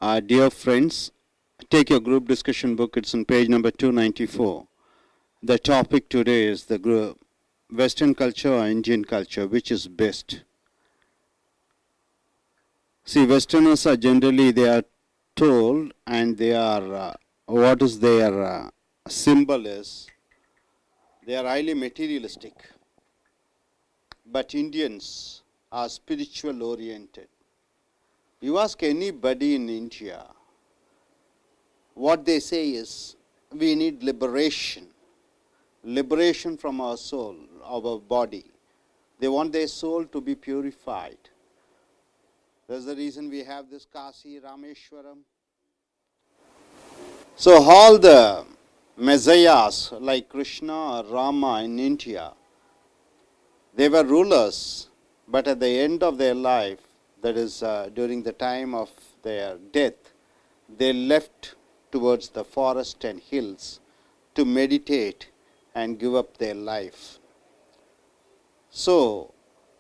Dear friends, take your group discussion book. It's on page number 294. The topic today is the group Western culture or Indian culture, which is best? See, Westerners are generally, they are told, and they are, what is their symbol is, they are highly materialistic. But Indians are spiritual oriented. You ask anybody in India, what they say is, we need liberation. Liberation from our soul, our body. They want their soul to be purified. That's the reason we have this Kasi, Rameshwaram. So all the messiahs like Krishna or Rama in India, they were rulers, but at the end of their life, that is during the time of their death, they left towards the forest and hills to meditate and give up their life. So,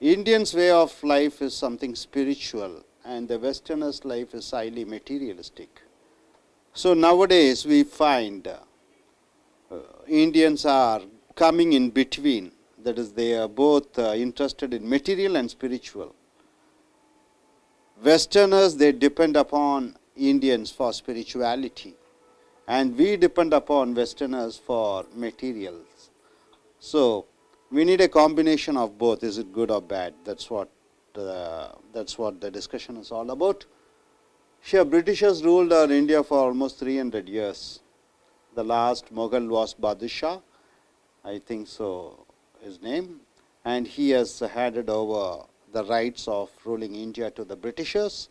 Indians' way of life is something spiritual, and the Westerners' life is highly materialistic. So nowadays we find Indians are coming in between, that is, they are both interested in material and spiritual. Westerners, they depend upon Indians for spirituality, and we depend upon Westerners for materials. So we need a combination of both. Is it good or bad? That's what the discussion is all about. Here, Britishers ruled our India for almost 300 years. The last Mughal was Badshah, I think so, his name, and he has handed over the rights of ruling India to the Britishers.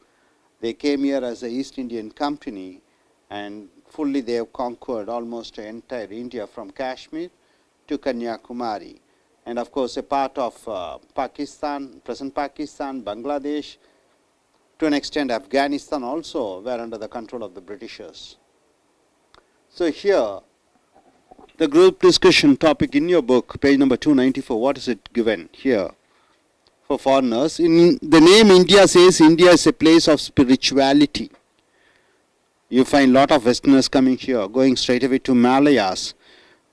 They came here as the East Indian Company, and fully they have conquered almost entire India from Kashmir to Kanyakumari. And of course a part of Pakistan, present Pakistan, Bangladesh, to an extent Afghanistan also were under the control of the Britishers. So here, the group discussion topic in your book, page number 294, what is it given here? For foreigners, in the name India says India is a place of spirituality. You find lot of Westerners coming here, going straight away to Malayas,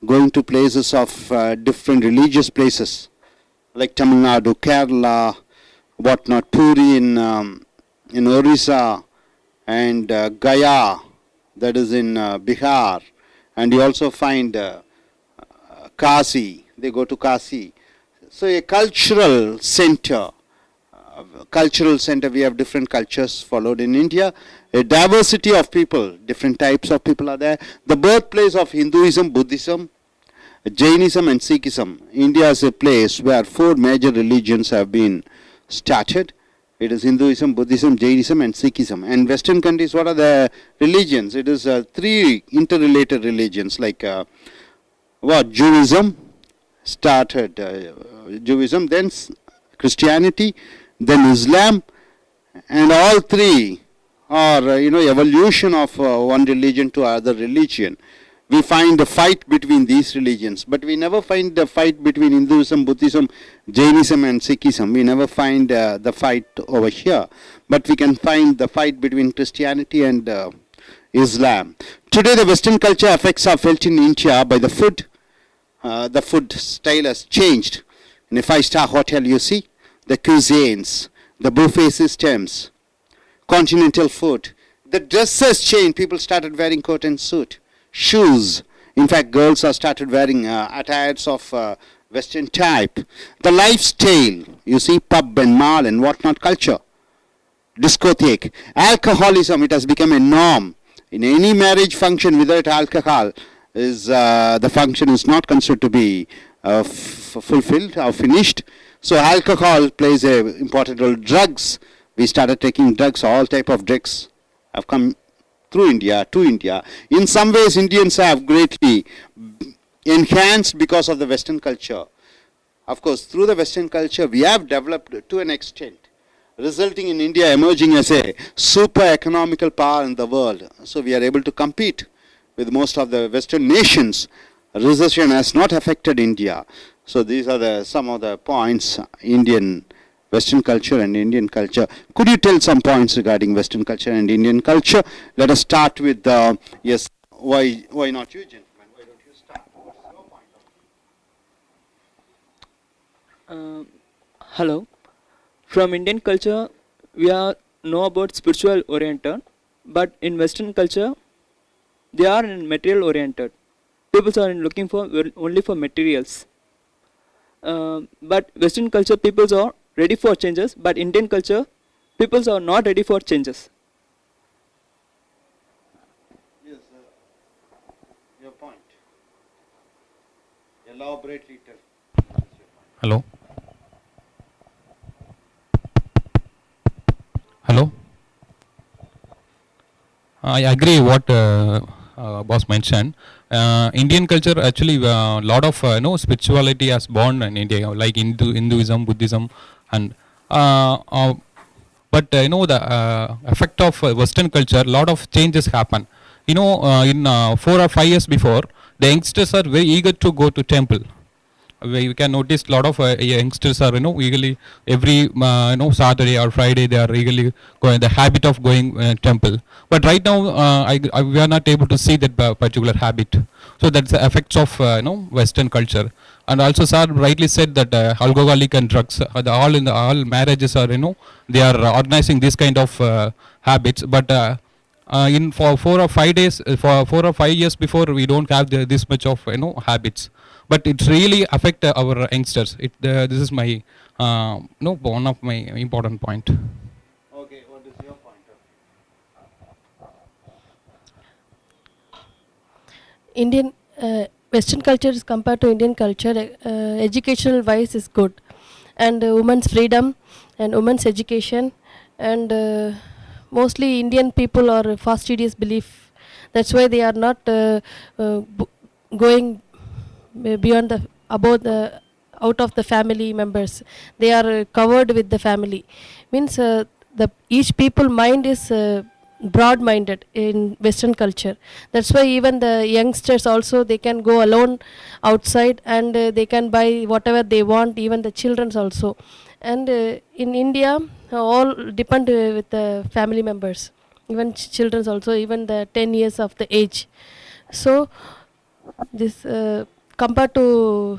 going to places of different religious places, like Tamil Nadu, Kerala, whatnot, Puri in Orissa, and Gaya, that is in Bihar, and you also find Kasi, they go to Kasi. So a cultural center, we have different cultures followed in India, a diversity of people, different types of people are there. The birthplace of Hinduism, Buddhism, Jainism and Sikhism. India is a place where 4 major religions have been started. It is Hinduism, Buddhism, Jainism and Sikhism. And Western countries, what are the religions? It is 3 interrelated religions like Judaism, started Judaism, then Christianity, then Islam, and all 3 are evolution of one religion to other religion. We find a fight between these religions, but we never find the fight between Hinduism, Buddhism, Jainism and Sikhism. We never find the fight over here, but we can find the fight between Christianity and Islam. Today the Western culture effects are felt in India by the food. The food style has changed. In a 5-star hotel, you see the cuisines, the buffet systems, continental food. The dress has changed. People started wearing coat and suit. Shoes. In fact, girls have started wearing attires of Western type. The lifestyle, you see, pub and mall and whatnot culture. Discotheque. Alcoholism, it has become a norm. In any marriage function without alcohol, the function is not considered to be fulfilled or finished. So alcohol plays an important role. Drugs, we started taking drugs, all type of drugs have come through India, to India. In some ways, Indians have greatly enhanced because of the Western culture. Of course, through the Western culture, we have developed to an extent, resulting in India emerging as a super economical power in the world. So we are able to compete with most of the Western nations. Recession has not affected India. So these are some of the points Indian Western culture and Indian culture. Could you tell some points regarding Western culture and Indian culture? Let us start with, yes, why not you, gentlemen? Why don't you start? What's your point of view? Hello. From Indian culture, we are know about spiritual oriented, but in Western culture, they are in material oriented. People are looking for only for materials. But Western culture, people are ready for changes, but Indian culture, people are not ready for changes. Yes, your point. Elaborately tell. Hello. Hello. I agree what boss mentioned. Indian culture actually lot of spirituality has born in India, like Hinduism, Buddhism, and but the effect of Western culture, lot of changes happen. In 4 or 5 years before, the youngsters are very eager to go to temple. We can notice a lot of youngsters are eagerly every Saturday or Friday they are eagerly going the habit of going temple. But right now we are not able to see that particular habit. So that's the effects of Western culture. And also sir rightly said that alcoholic and drugs all in the all marriages are they are organizing this kind of habits. But in for 4 or 5 days for 4 or 5 years before we don't have this much of habits, but it really affect our youngsters. This is my one of my important point. Okay, what is your point of view? Indian Western culture is compared to Indian culture. Educational wise is good, and women's freedom and women's education, and mostly Indian people are fastidious belief. That's why they are not going beyond the above the out of the family members. They are covered with the family. Means the each people mind is broad minded in Western culture. That's why even the youngsters also they can go alone outside, and they can buy whatever they want, even the childrens also. And in India all depend with the family members, even childrens also, even the 10 years of the age. So this compared to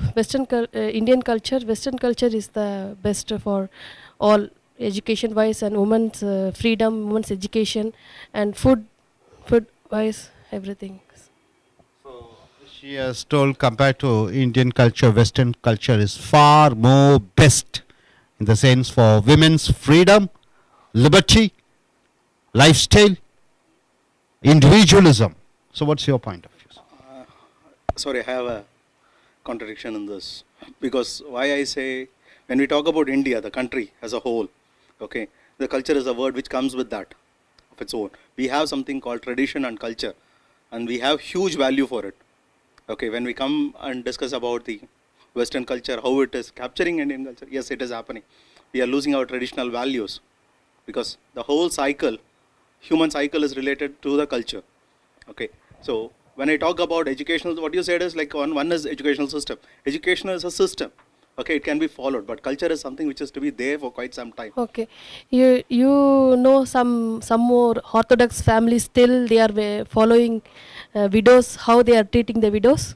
Indian culture, Western culture is the best for all, education wise, and women's freedom, women's education, and food wise, everything. So she has told compared to Indian culture, Western culture is far more best in the sense for women's freedom, liberty, lifestyle, individualism. So what's your point of view? Sorry, I have a contradiction in this, because why I say when we talk about India, the country as a whole, okay, the culture is a word which comes with that of its own. We have something called tradition and culture, and we have huge value for it. Okay, when we come and discuss about the Western culture, how it is capturing Indian culture, yes, it is happening. We are losing our traditional values because the whole cycle, human cycle, is related to the culture. Okay, so when I talk about educational, what you said is like one is educational system. Education is a system. Okay, it can be followed, but culture is something which is to be there for quite some time. Okay, you know some more Orthodox families still they are following widows, how they are treating the widows.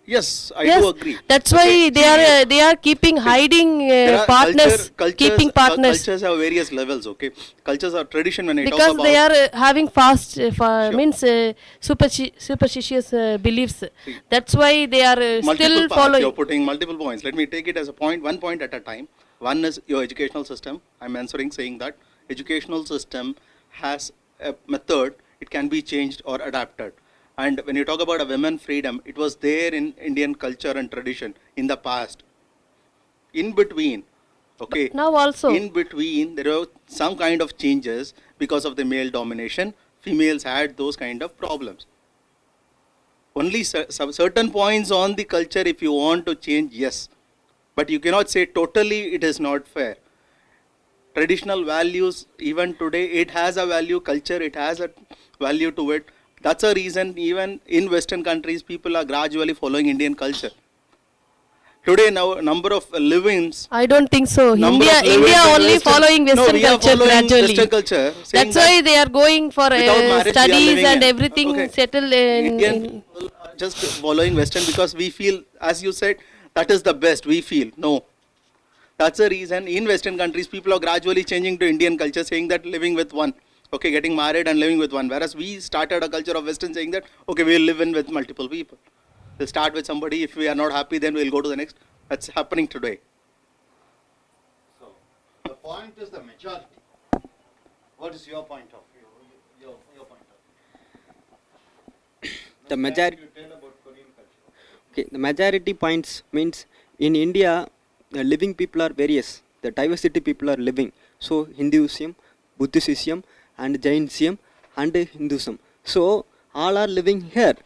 Yes, I Yes, do agree. that's Okay, why they are keeping hiding there are partners, keeping partners. Cultures have various levels. Okay, cultures are tradition when I talk Because about. they are having fast Sure. means superstitious beliefs. See, That's why they are multiple still parts, following. you're putting multiple points. Let me take it as a point, one point at a time. One is your educational system. I'm answering saying that educational system has a method, it can be changed or adapted. And when you talk about a women freedom, it was there in Indian culture and tradition in the past. In between, okay, Now also. in between there are some kind of changes because of the male domination. Females had those kind of problems. Only certain points on the culture, if you want to change, yes, but you cannot say totally it is not fair. Traditional values, even today, it has a value. Culture, it has a value to it. That's a reason even in Western countries people are gradually following Indian culture. today now number of livings. I don't think so. Number India, of livings India in only Western- following No, Western we are culture following gradually. Western culture, saying That's why they are going for without marriage we are studies living and in. everything Okay. settled in. Indian people are just following Western because we feel, as you said, that is the best. We feel no. That's the reason in Western countries people are gradually changing to Indian culture, saying that living with one, okay, getting married and living with one. Whereas we started a culture of Western saying that okay, we'll live in with multiple people. We'll start with somebody. If we are not happy, then we'll go to the next. That's happening today. So, the point is the majority. What is your point of view? Your point of view? The majority. You tell about Korean culture. Okay, the majority points means in India, the living people are various. The diversity people are living. So Hinduism, Buddhism, and Jainism, and Hinduism. So all are living here.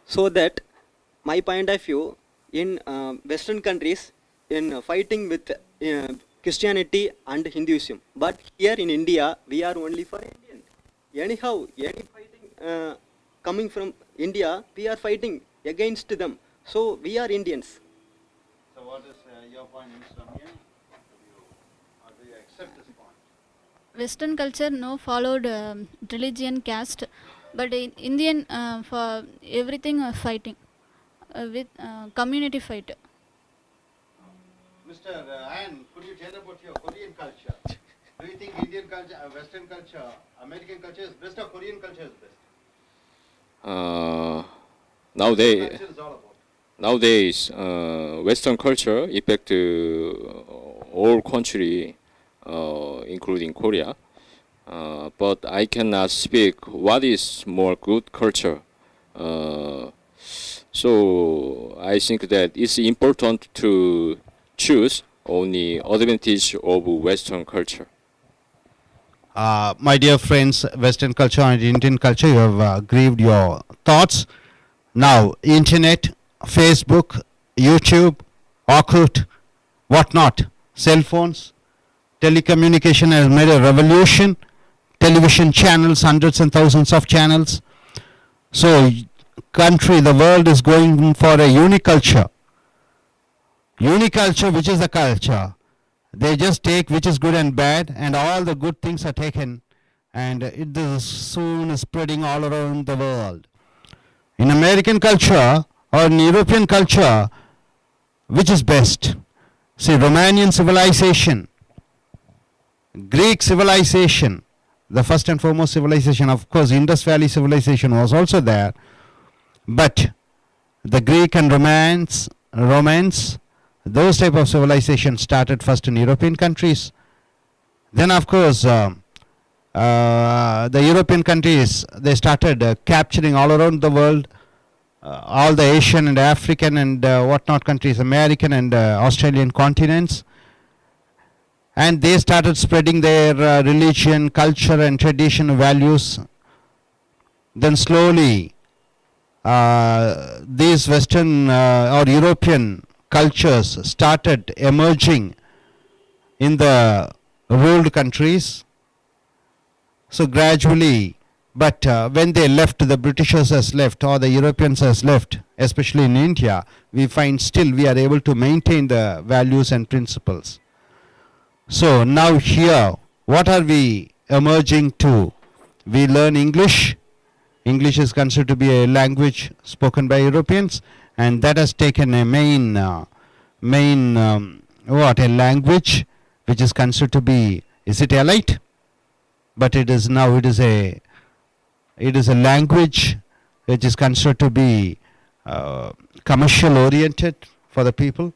So that my point of view in Western countries in fighting with Christianity and Hinduism. But here in India, we are only for Indian. Anyhow, any fighting coming from India, we are fighting against them. So we are Indians. So, what is your point, Mr. Ramya? Or do you accept this point? Western culture no followed religion, caste, but in Indian for everything fighting with community fight. Mr. Ann, could you tell about your Korean culture? Do you think Indian culture, Western culture, American culture is best or Korean culture is best? Nowadays, Culture is all about. nowadays, Western culture affect all country, including Korea. But I cannot speak what is more good culture. So I think that it's important to choose only advantage of Western culture. My dear friends, Western culture and Indian culture, you have grieved your thoughts. Now, internet, Facebook, YouTube, Orkut, whatnot, cell phones, telecommunication has made a revolution. Television channels, hundreds and thousands of channels. So, country, the world is going for a uniculture. Uniculture, which is a culture. They just take which is good and bad, and all the good things are taken, and it is soon spreading all around the world. In American culture or in European culture, which is best? See, Romanian civilization, Greek civilization, the first and foremost civilization, of course, Indus Valley civilization was also there, but the Greek and Romance, those type of civilization started first in European countries. Then, of course, the European countries, they started capturing all around the world, all the Asian and African and whatnot countries, American and Australian continents. And they started spreading their religion, culture and tradition values. Then slowly, these Western or European cultures started emerging in the ruled countries. So gradually, but when they left, the Britishers has left or the Europeans has left, especially in India, we find still we are able to maintain the values and principles. So now here, what are we emerging to? We learn English. English is considered to be a language spoken by Europeans, and that has taken a main a language which is considered to be, is it elite? But it is now, it is a language which is considered to be commercial oriented for the people.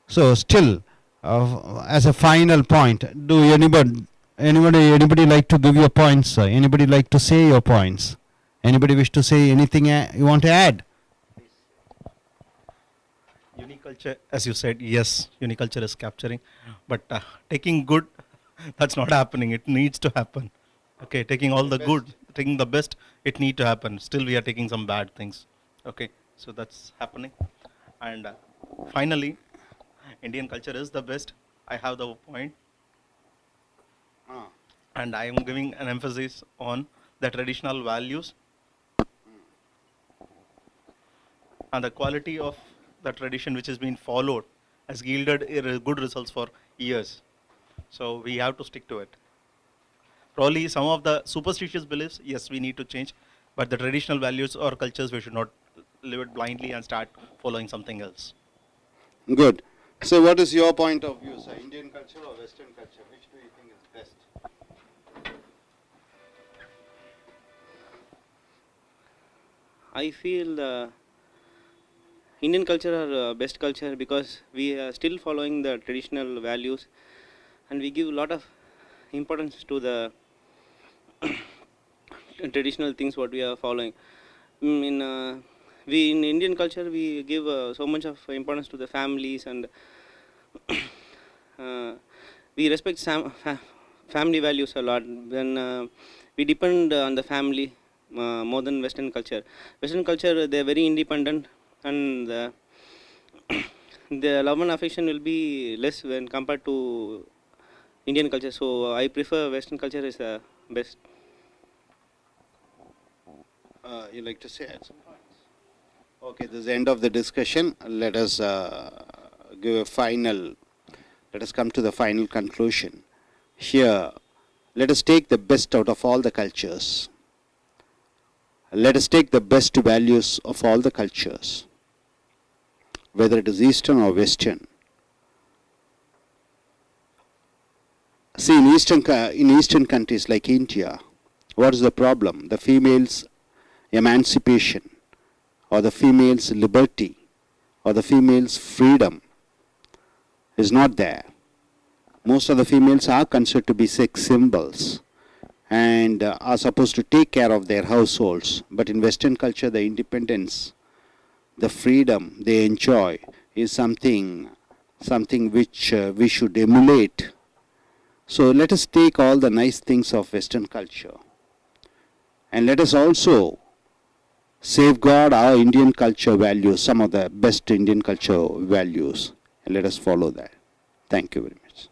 So still, as a final point, do anybody like to give your points? Anybody like to say your points? Anybody wish to say anything you want to add? Uniculture, as you said, yes, uniculture is capturing, but taking good, that's not happening. It needs to happen. Okay, taking all the good, taking the best, it need to happen. Still, we are taking some bad things. Okay, so that's happening. And finally, Indian culture is the best. I have the point. And I am giving an emphasis on the traditional values and the quality of the tradition which has been followed has yielded good results for years. So we have to stick to it. Probably some of the superstitious beliefs, yes, we need to change, but the traditional values or cultures, we should not live it blindly and start following something else. Good. So what is your point of view, sir? Indian culture or Western culture? Which do you think is best? I feel Indian culture are best culture because we are still following the traditional values, and we give a lot of importance to the traditional things what we are following. We in Indian culture we give so much of importance to the families, and we respect family values a lot. When we depend on the family more than Western culture. Western culture they are very independent, and the love and affection will be less when compared to Indian culture. So I prefer Western culture is the best. You like to say add some points? Okay, this is the end of the discussion. Let us give a final, let us come to the final conclusion. Here, let us take the best out of all the cultures. Let us take the best values of all the cultures, whether it is Eastern or Western. See, in Eastern countries like India, what is the problem? The females' emancipation, or the female's liberty, or the female's freedom is not there. Most of the females are considered to be sex symbols and are supposed to take care of their households. But in Western culture, the independence, the freedom they enjoy is something which we should emulate. So let us take all the nice things of Western culture, and let us also safeguard our Indian culture values, some of the best Indian culture values, and let us follow that. Thank you very much.